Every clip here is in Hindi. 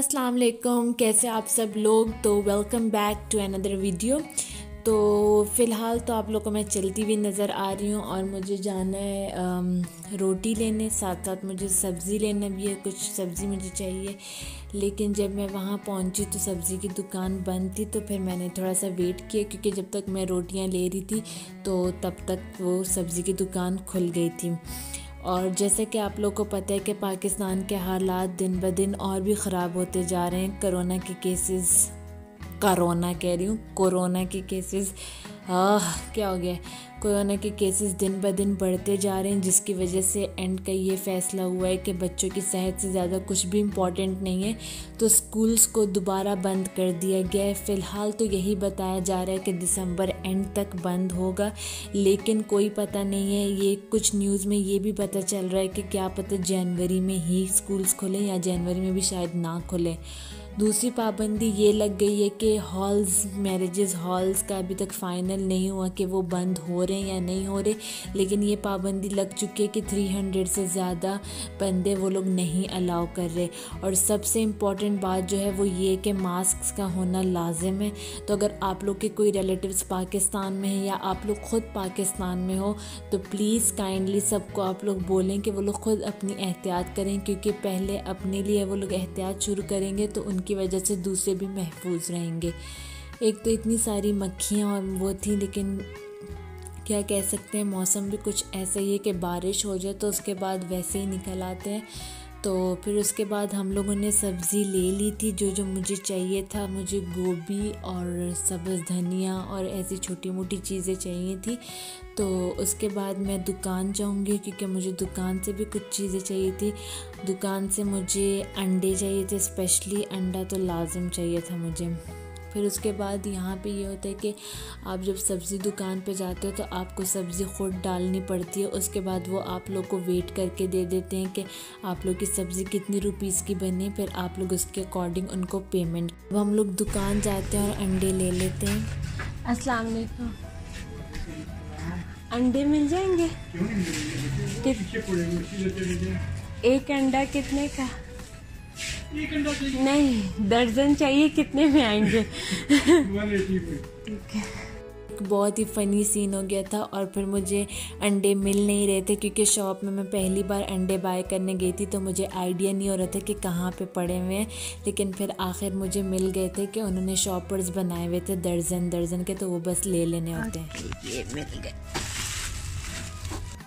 अस्सलाम वालेकुम, कैसे आप सब लोग। तो welcome back to another video. तो फ़िलहाल तो आप लोगों को मैं चलती हुई नज़र आ रही हूँ और मुझे जाना है रोटी लेने, साथ साथ मुझे सब्ज़ी लेना भी है, कुछ सब्ज़ी मुझे चाहिए। लेकिन जब मैं वहाँ पहुँची तो सब्ज़ी की दुकान बंद थी, तो फिर मैंने थोड़ा सा वेट किया क्योंकि जब तक मैं रोटियाँ ले रही थी तो तब तक वो सब्ज़ी की दुकान खुल गई थी। और जैसे कि आप लोग को पता है कि पाकिस्तान के हालात दिन ब दिन और भी ख़राब होते जा रहे हैं। कोरोना के केसेस क्या हो गया, कोरोना के केसेस दिन ब दिन बढ़ते जा रहे हैं, जिसकी वजह से एंड का ये फ़ैसला हुआ है कि बच्चों की सेहत से ज़्यादा कुछ भी इम्पॉर्टेंट नहीं है, तो स्कूल्स को दोबारा बंद कर दिया गया है। फ़िलहाल तो यही बताया जा रहा है कि दिसंबर एंड तक बंद होगा, लेकिन कोई पता नहीं है। ये कुछ न्यूज़ में ये भी पता चल रहा है कि क्या पता जनवरी में ही स्कूल्स खुलें या जनवरी में भी शायद ना खुलें। दूसरी पाबंदी ये लग गई है कि मैरिजेस हॉल्स का अभी तक फ़ाइनल नहीं हुआ कि वो बंद हो रहे हैं या नहीं हो रहे, लेकिन ये पाबंदी लग चुकी है कि 300 से ज़्यादा बंदे वो लोग नहीं अलाउ कर रहे। और सबसे इम्पॉर्टेंट बात जो है वो ये कि मास्क का होना लाजिम है। तो अगर आप लोग के कोई रिलेटिव्स पाकिस्तान में हैं या आप लोग ख़ुद पाकिस्तान में हो तो प्लीज़ काइंडली सबको आप लोग बोलें कि वो लोग ख़ुद अपनी एहतियात करें, क्योंकि पहले अपने लिए वो लोग एहतियात शुरू करेंगे तो की वजह से दूसरे भी महफूज रहेंगे। एक तो इतनी सारी मक्खियाँ और वो थी, लेकिन क्या कह सकते हैं, मौसम भी कुछ ऐसा ही है कि बारिश हो जाए तो उसके बाद वैसे ही निकल आते हैं। तो फिर उसके बाद हम लोगों ने सब्ज़ी ले ली थी जो मुझे चाहिए था। मुझे गोभी और सब्ज़ धनिया और ऐसी छोटी मोटी चीज़ें चाहिए थी। तो उसके बाद मैं दुकान जाऊंगी क्योंकि मुझे दुकान से भी कुछ चीज़ें चाहिए थी। दुकान से मुझे अंडे चाहिए थे, स्पेशली अंडा तो लाजिम चाहिए था मुझे। फिर उसके बाद यहाँ पे ये होता है कि आप जब सब्ज़ी दुकान पे जाते हो तो आपको सब्ज़ी ख़ुद डालनी पड़ती है। उसके बाद वो आप लोग को वेट करके दे देते हैं कि आप लोग की सब्ज़ी कितनी रुपीस की बनी, फिर आप लोग उसके अकॉर्डिंग उनको पेमेंट। अब हम लोग दुकान जाते हैं और अंडे ले लेते हैं। अस्सलाम वालेकुम, अंडे मिल जाएंगे? एक अंडा कितने का? नहीं, दर्जन चाहिए। कितने में आएंगे? ठीक है। बहुत ही फ़नी सीन हो गया था और फिर मुझे अंडे मिल नहीं रहे थे क्योंकि शॉप में मैं पहली बार अंडे बाय करने गई थी, तो मुझे आइडिया नहीं हो रहा था कि कहाँ पे पड़े हुए हैं। लेकिन फिर आखिर मुझे मिल गए थे कि उन्होंने शॉपर्स बनाए हुए थे दर्जन के, तो वो बस ले लेने होते हैं। ये मिल गए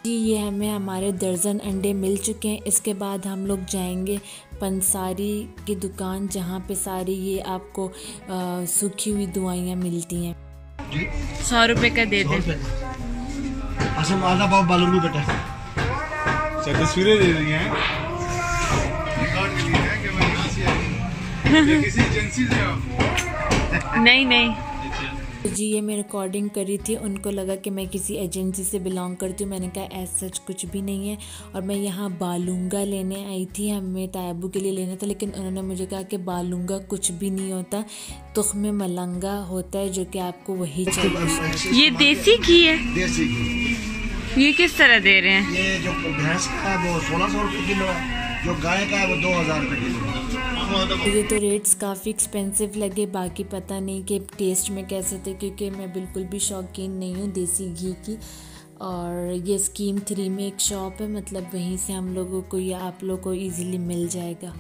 जी, ये हमारे दर्जन अंडे मिल चुके हैं। इसके बाद हम लोग जाएंगे पंसारी की दुकान, जहाँ पे सारी ये आपको सूखी हुई दवाइयाँ मिलती हैं। 100 रुपये का दे दें। आधा पाव बालूंगी बेटा। तस्वीरें ले रही हैं किसी एजेंसी से? नहीं जी, ये मैं रिकॉर्डिंग करी थी। उनको लगा कि मैं किसी एजेंसी से बिलोंग करती हूँ। मैंने कहा ऐसा सच कुछ भी नहीं है। और मैं यहाँ बालूंगा लेने आई थी, हमें तायबू के लिए लेना था, लेकिन उन्होंने मुझे कहा कि बालूंगा कुछ भी नहीं होता, तुख्म मलंगा होता है, जो कि आपको वही चाहिए। ये देसी घी है? देसी घी। ये किस तरह दे रहे हैं? ये जो भैंस का है वो 1600 रुपये किलो है, जो गाय का है वो 2000 रुपये किलो है। ये तो रेट्स काफ़ी एक्सपेंसिव लगे, बाकी पता नहीं कि टेस्ट में कैसे थे, क्योंकि मैं बिल्कुल भी शौकीन नहीं हूँ देसी घी की। और ये स्कीम 3 में एक शॉप है, मतलब वहीं से हम लोगों को या आप लोग को ईज़िली मिल जाएगा।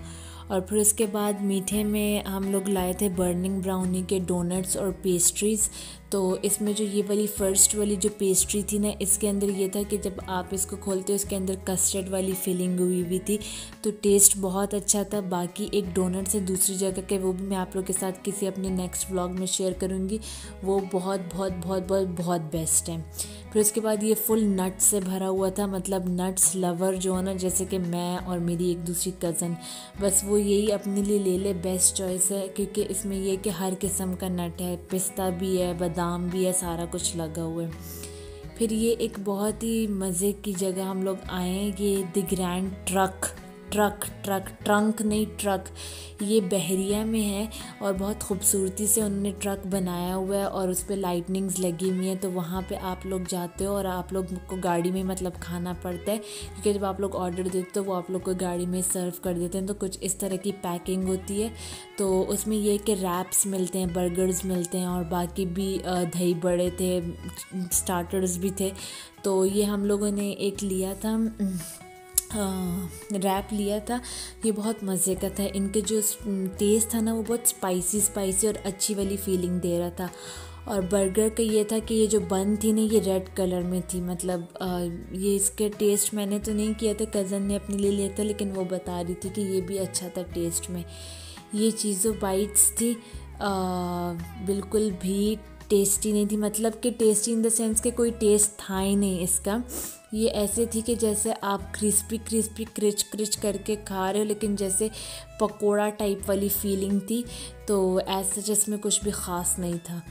और फिर उसके बाद मीठे में हम लोग लाए थे बर्निंग ब्राउनी के डोनट्स और पेस्ट्रीज़। तो इसमें जो ये वाली फ़र्स्ट वाली जो पेस्ट्री थी ना, इसके अंदर ये था कि जब आप इसको खोलते हो इसके अंदर कस्टर्ड वाली फिलिंग हुई हुई थी, तो टेस्ट बहुत अच्छा था। बाकी एक डोनट्स है दूसरी जगह के, वो भी मैं आप लोग के साथ किसी अपने नेक्स्ट व्लॉग में शेयर करूँगी। वो बहुत बेस्ट है। फिर उसके बाद ये फुल नट्स से भरा हुआ था, मतलब नट्स लवर जो है ना, जैसे कि मैं और मेरी एक दूसरी कज़न, बस वो यही अपने लिए ले ले, बेस्ट चॉइस है, क्योंकि इसमें ये कि हर किस्म का नट है, पिस्ता भी है, बादाम भी है, सारा कुछ लगा हुआ है। फिर ये एक बहुत ही मज़े की जगह हम लोग आए हैं, ये the grand truck truck truck trunk नहीं ट्रक, ये बहरिया में है और बहुत खूबसूरती से उन्होंने ट्रक बनाया हुआ है और उस पर लाइटनिंग्स लगी हुई हैं। तो वहाँ पे आप लोग जाते हो और आप लोग को गाड़ी में मतलब खाना पड़ता है, क्योंकि जब आप लोग ऑर्डर देते हो तो वो आप लोग को गाड़ी में सर्व कर देते हैं। तो कुछ इस तरह की पैकिंग होती है। तो उसमें ये कि रैप्स मिलते हैं, बर्गर्स मिलते हैं और बाकी भी दही बड़े थे, स्टार्टर्स भी थे। तो ये हम लोगों ने एक लिया था, रैप लिया था। ये बहुत मज़े का था। इनके जो टेस्ट था ना वो बहुत स्पाइसी और अच्छी वाली फीलिंग दे रहा था। और बर्गर का ये था कि ये जो बन थी ना ये रेड कलर में थी, मतलब ये इसके टेस्ट मैंने तो नहीं किया था, कज़न ने अपने लिए लिया था, लेकिन वो बता रही थी कि ये भी अच्छा था टेस्ट में। ये चीज़ों बाइट्स थी, बिल्कुल भी टेस्टी नहीं थी, मतलब कि टेस्टी इन द सेंस कि कोई टेस्ट था ही नहीं इसका। ये ऐसे थी कि जैसे आप क्रिस्पी क्रिच क्रिच करके खा रहे हो, लेकिन जैसे पकोड़ा टाइप वाली फीलिंग थी। तो ऐसा जिसमें कुछ भी ख़ास नहीं था।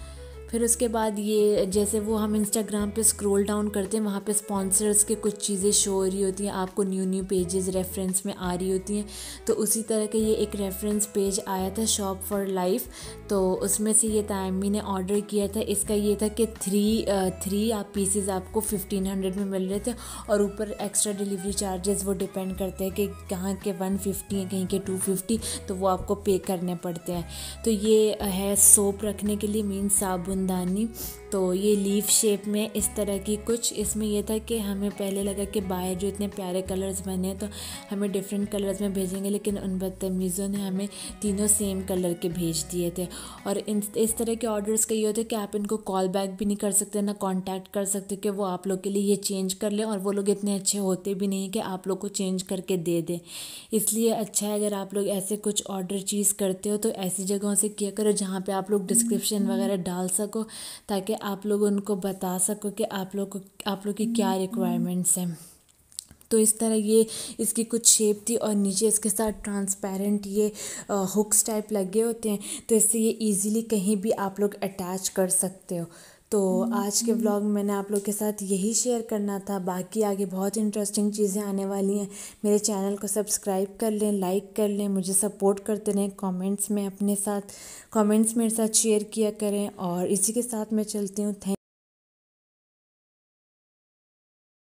फिर उसके बाद ये जैसे वो हम इंस्टाग्राम पे स्क्रॉल डाउन करते हैं, वहाँ पे स्पॉन्सर्स के कुछ चीज़ें शो हो रही होती हैं, आपको न्यू पेजेस रेफरेंस में आ रही होती हैं। तो उसी तरह का ये एक रेफरेंस पेज आया था, शॉप फॉर लाइफ। तो उसमें से ये तायम्मी ने ऑर्डर किया था। इसका ये था कि थ्री आप पीसेस आपको 1500 में मिल रहे थे और ऊपर एक्स्ट्रा डिलीवरी चार्जेस वो डिपेंड करते हैं कि कहाँ के 150 हैं, कहीं के 250, तो वो आपको पे करने पड़ते हैं। तो ये है सोप रखने के लिए, मीन साबुनदानी। तो ये लीफ शेप में इस तरह की कुछ, इसमें यह था कि हमें पहले लगा कि बाहर जो इतने प्यारे कलर्स बने हैं तो हमें डिफरेंट कलर्स में भेजेंगे, लेकिन उन बदतमीज़ों ने हमें तीनों सेम कलर के भेज दिए थे। और इस तरह के ऑर्डर्स का ये होता है कि आप इनको कॉल बैक भी नहीं कर सकते, ना कांटेक्ट कर सकते कि वो आप लोग के लिए ये चेंज कर लें, और वो लोग इतने अच्छे होते भी नहीं कि आप लोग को चेंज करके दे दें। इसलिए अच्छा है अगर आप लोग ऐसे कुछ ऑर्डर चीज़ करते हो तो ऐसी जगहों से किया करो जहाँ पे आप लोग डिस्क्रिप्शन वगैरह डाल सको, ताकि आप लोग उनको बता सको कि आप लोग की क्या रिक्वायरमेंट्स हैं। तो इस तरह ये इसकी कुछ शेप थी और नीचे इसके साथ ट्रांसपेरेंट ये हुक्स टाइप लगे होते हैं, तो इससे ये इजीली कहीं भी आप लोग अटैच कर सकते हो। तो आज के व्लॉग में मैंने आप लोग के साथ यही शेयर करना था। बाकी आगे बहुत इंटरेस्टिंग चीज़ें आने वाली हैं। मेरे चैनल को सब्सक्राइब कर लें, लाइक कर लें, मुझे सपोर्ट करते रहें, कमेंट्स मेरे साथ शेयर किया करें। और इसी के साथ मैं चलती हूँ।